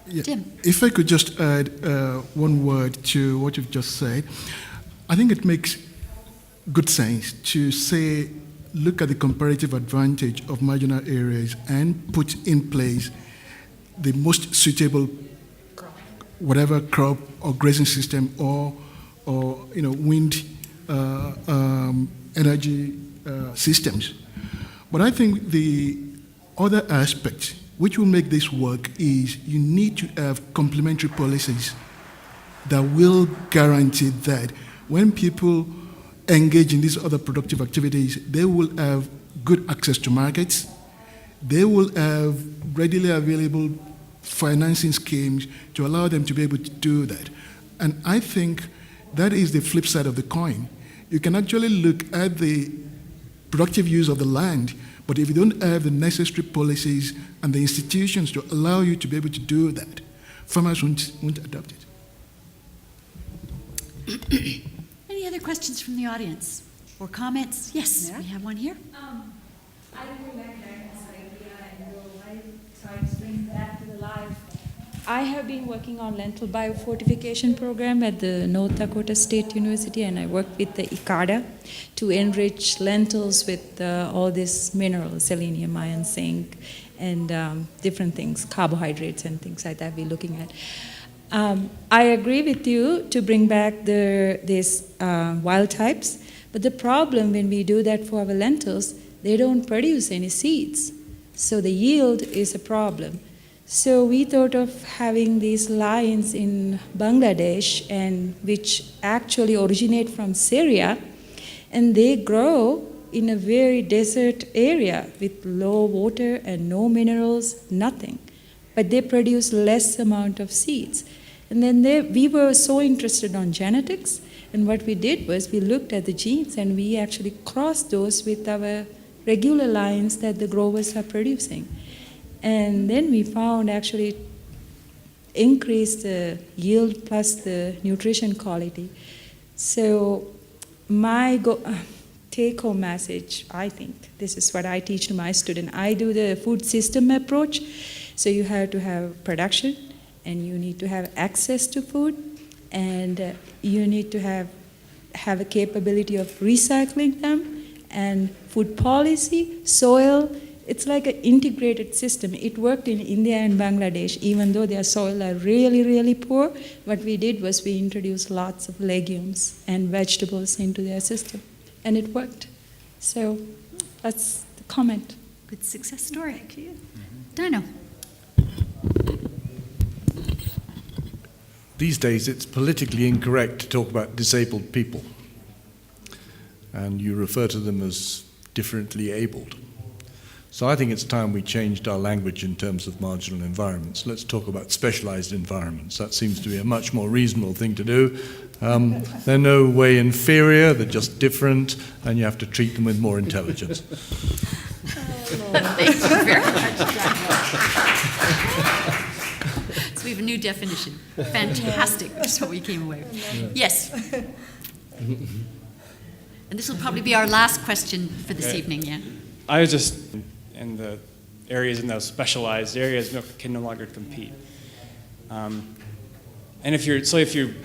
Yeah. Tim. If I could just add one word to what you've just said, I think it makes good sense to say, look at the comparative advantage of marginal areas and put in place the most suitable whatever crop or grazing system or wind energy systems. But I think the other aspect which will make this work is you need to have complementary policies that will guarantee that when people engage in these other productive activities, they will have good access to markets, they will have readily available financing schemes to allow them to be able to do that. And I think that is the flip side of the coin. You can actually look at the productive use of the land, but if you don't have the necessary policies and the institutions to allow you to be able to do that, farmers won't adopt it. Any other questions from the audience or comments? Yes, we have one here. I really like this idea, and I try to bring that to the life. I have been working on lentil biofortification program at the North Dakota State University, and I work with the IFPRI to enrich lentils with all these minerals, selenium, iron, zinc, and different things, carbohydrates and things like that we're looking at. I agree with you to bring back these wild types, but the problem when we do that for our lentils, they don't produce any seeds. So the yield is a problem. So we thought of having these lines in Bangladesh, and which actually originate from Syria, and they grow in a very desert area with low water and no minerals, nothing. But they produce less amount of seeds. And then we were so interested on genetics, and what we did was we looked at the genes and we actually crossed those with our regular lines that the growers are producing. And then we found actually increased the yield plus the nutrition quality. So my take-home message, I think, this is what I teach to my students. I do the food system approach. So you have to have production, and you need to have access to food, and you need to have a capability of recycling them, and food policy, soil. It's like an integrated system. It worked in India and Bangladesh, even though their soil are really, really poor. What we did was we introduced lots of legumes and vegetables into their system, and it worked. So that's the comment. Good success story. Thank you. Dino. These days, it's politically incorrect to talk about disabled people, and you refer to them as differently abled. So I think it's time we changed our language in terms of marginal environments. Let's talk about specialized environments. That seems to be a much more reasonable thing to do. They're no way inferior, they're just different, and you have to treat them with more intelligence. Thank you very much. So we have a new definition. Fantastic. That's what we came away with. Yes. And this will probably be our last question for this evening, yeah? I was just in the areas, in those specialized areas, can no longer compete. And if you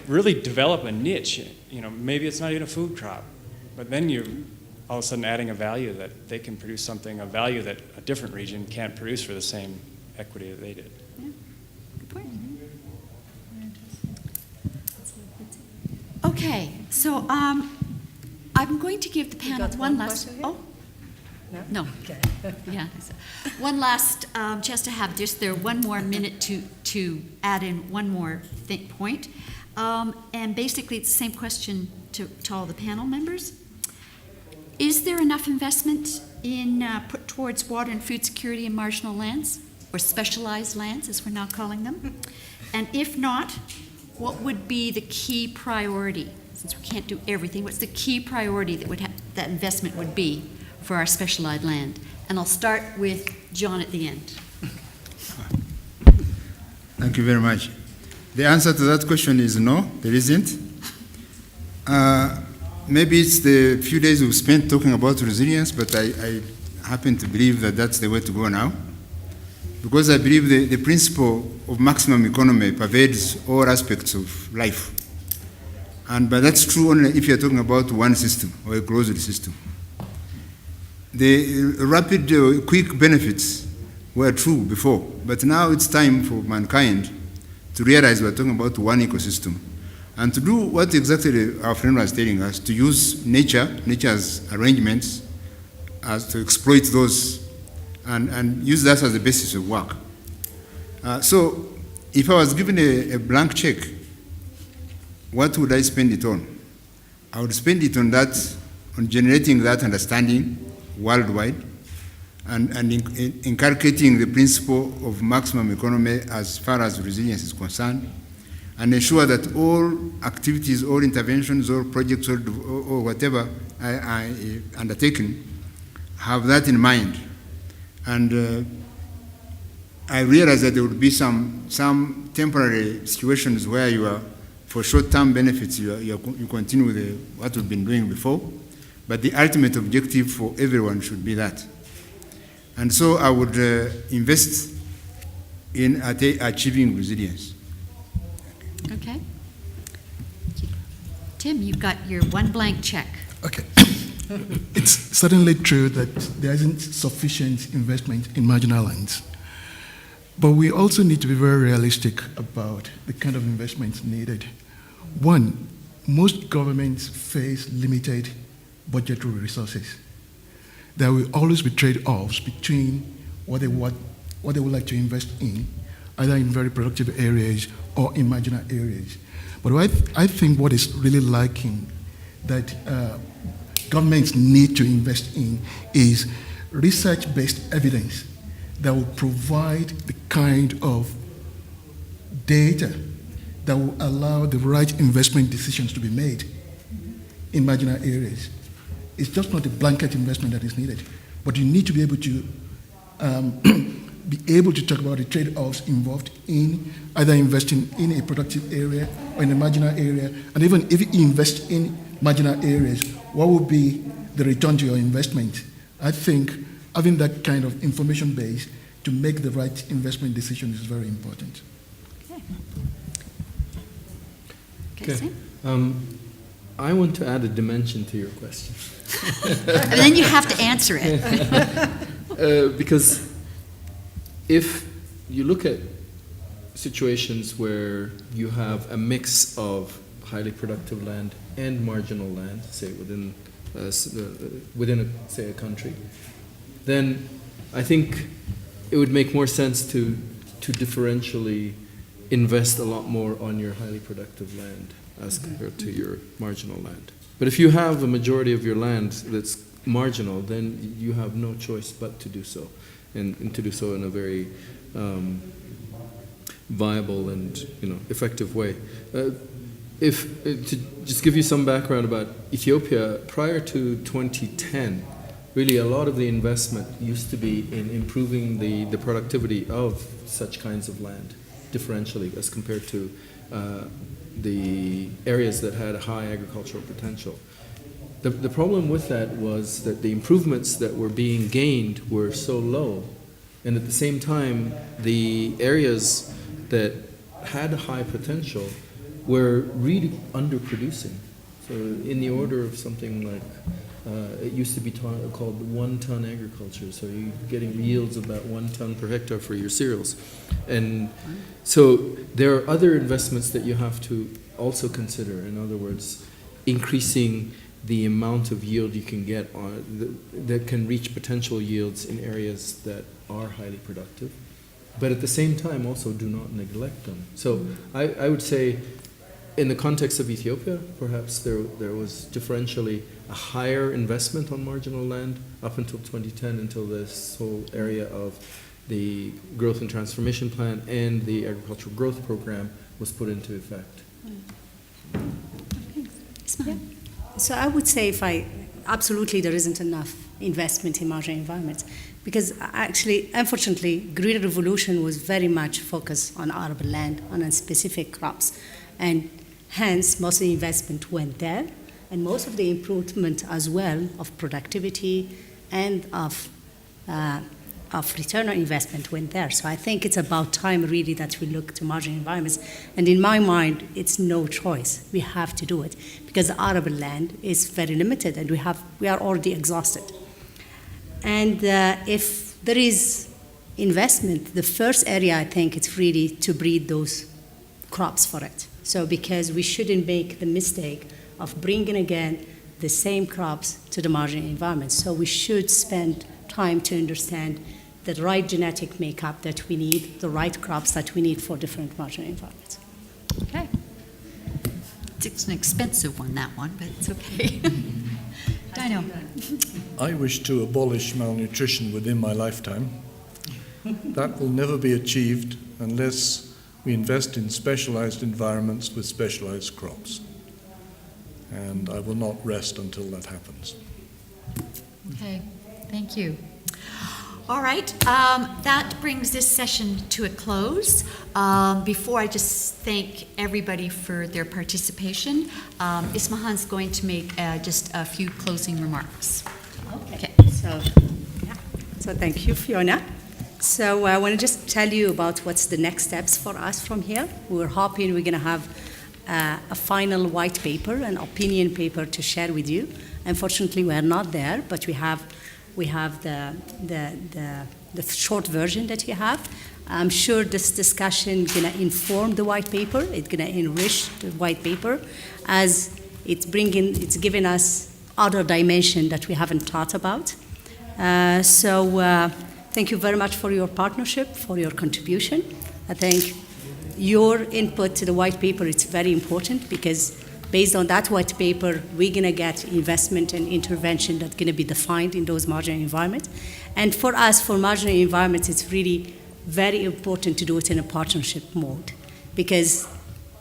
really develop a niche, maybe it's not even a food crop, but then you're all of a sudden adding a value that they can produce something, a value that a different region can't produce for the same equity that they did. Yeah. Good point. Okay, so I'm going to give the panel one last. Oh. No. Okay. Yeah. One last chance to have just one more minute to add in one more point. And basically it's the same question to all the panel members. Is there enough investment put towards water and food security in marginal lands, or specialized lands as we're now calling them? And if not, what would be the key priority? Since we can't do everything, what's the key priority that investment would be for our specialized land? And I'll start with John at the end. Thank you very much. The answer to that question is no, there isn't. Maybe it's the few days we've spent talking about resilience, but I happen to believe that that's the way to go now. because I believe the principle of maximum economy pervades all aspects of life. But that's true only if you're talking about one system or a closed system. The rapid, quick benefits were true before, but now it's time for mankind to realize we're talking about one ecosystem and to do what exactly our friend was telling us, to use nature's arrangements as to exploit those and use that as the basis of work. So if I was given a blank check, what would I spend it on? I would spend it on that, on generating that understanding worldwide and inculcating the principle of maximum economy as far as resilience is concerned, and ensure that all activities, all interventions, all projects, or whatever I undertaken have that in mind. And I realize that there would be some temporary situations where you are, for short-term benefits, you continue with what we've been doing before, but the ultimate objective for everyone should be that. And so I would invest in achieving resilience. Okay. Tim, you've got your one blank check. Okay. It's certainly true that there isn't sufficient investment in marginal lands. But we also need to be very realistic about the kind of investments needed. One, most governments face limited budgetary resources. There will always be trade-offs between what they would like to invest in, either in very productive areas or in marginal areas. But I think what is really lacking that governments need to invest in is research-based evidence that will provide the kind of data that will allow the right investment decisions to be made in marginal areas. It's just not a blanket investment that is needed, but you need to be able to talk about the trade-offs involved in either investing in a productive area or in a marginal area, and even if you invest in marginal areas, what will be the return to your investment? I think having that kind of information base to make the right investment decision is very important. Okay. I want to add a dimension to your question. And then you have to answer it. Because if you look at situations where you have a mix of highly productive land and marginal land, say within a country, then I think it would make more sense to differentially invest a lot more on your highly productive land as compared to your marginal land. But if you have a majority of your land that's marginal, then you have no choice but to do so, and to do so in a very viable and effective way. To just give you some background about Ethiopia, prior to 2010, really a lot of the investment used to be in improving the productivity of such kinds of land differentially as compared to the areas that had a high agricultural potential. The problem with that was that the improvements that were being gained were so low, and at the same time the areas that had high potential were really underproducing. So in the order of something like, it used to be called 1 ton agriculture, so you're getting yields of about 1 ton per hectare for your cereals. And so there are other investments that you have to also consider. In other words, increasing the amount of yield you can get that can reach potential yields in areas that are highly productive, but at the same time also do not neglect them. So I would say in the context of Ethiopia, perhaps there was differentially a higher investment on marginal land up until 2010, until this whole area of the Growth and Transformation Plan and the Agricultural Growth Program was put into effect. So I would say absolutely there isn't enough investment in marginal environments, because actually, unfortunately, Green Revolution was very much focused on arable land, on specific crops, and hence most of the investment went there, and most of the improvement as well of productivity and of of return on investment went there. So I think it's about time really that we look to marginal environments. And in my mind, it's no choice. We have to do it because the arable land is very limited and we are already exhausted. And if there is investment, the first area I think it's really to breed those crops for it. So because we shouldn't make the mistake of bringing again the same crops to the marginal environment. So we should spend time to understand the right genetic makeup that we need, the right crops that we need for different marginal environments. Okay. It's an expensive one, that one, but it's okay. Dino. I wish to abolish malnutrition within my lifetime. That will never be achieved unless we invest in specialized environments with specialized crops. And I will not rest until that happens. Okay, thank you. All right, that brings this session to a close. Before I just thank everybody for their participation, Ismahan's going to make just a few closing remarks. Okay. So thank you, Fiona. So I want to just tell you about what's the next steps for us from here. We're hoping we're going to have a final white paper, an opinion paper to share with you. Unfortunately, we are not there, but we have the short version that you have. I'm sure this discussion is going to inform the white paper. It's going to enrich the white paper as it's giving us other dimension that we haven't thought about. Thank you very much for your partnership, for your contribution. I think your input to the white paper is very important because based on that white paper, we're going to get investment and intervention that's going to be defined in those marginal environments. And for us, for marginal environments, it's really very important to do it in a partnership mode because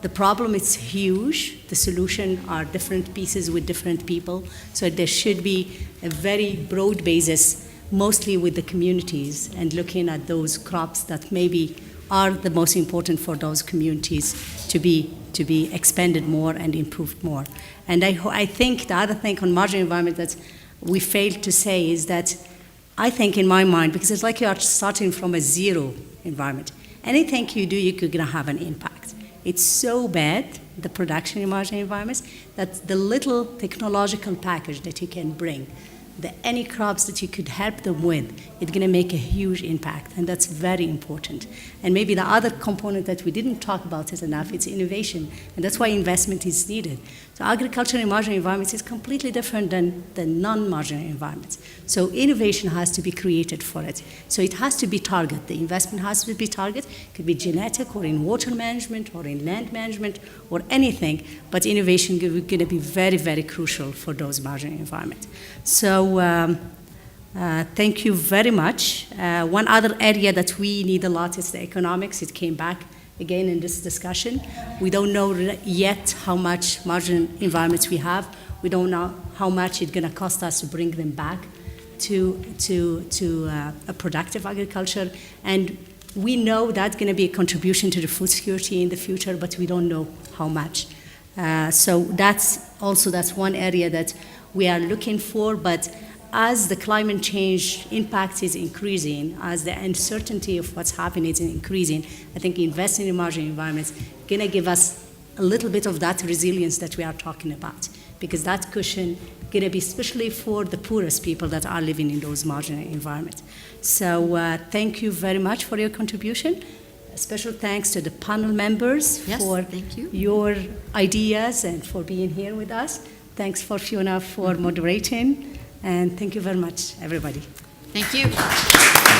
the problem is huge. The solution are different pieces with different people. So there should be a very broad basis, mostly with the communities and looking at those crops that maybe are the most important for those communities to be expanded more and improved more. And I think the other thing on marginal environment that we failed to say is that I think in my mind, because it's like you are starting from a zero environment, anything you do, you're going to have an impact. It's so bad, the production in marginal environments, that the little technological package that you can bring, any crops that you could help them with, it's going to make a huge impact, and that's very important. And maybe the other component that we didn't talk about is enough, it's innovation, and that's why investment is needed. So agriculture in marginal environments is completely different than non-marginal environments. So innovation has to be created for it. So it has to be targeted. The investment has to be targeted. It could be genetic or in water management or in land management or anything, but innovation is going to be very, very crucial for those marginal environments. So thank you very much. One other area that we need a lot is the economics. It came back again in this discussion. We don't know yet how much marginal environments we have. We don't know how much it's going to cost us to bring them back to a productive agriculture. And we know that's going to be a contribution to the food security in the future, but we don't know how much. So that's one area that we are looking for, but as the climate change impact is increasing, as the uncertainty of what's happening is increasing, I think investing in marginal environments is going to give us a little bit of that resilience that we are talking about, because that cushion is going to be especially for the poorest people that are living in those marginal environments. So thank you very much for your contribution. A special thanks to the panel members for your ideas and for being here with us. Thanks for Fiona for moderating. And thank you very much, everybody. Thank you.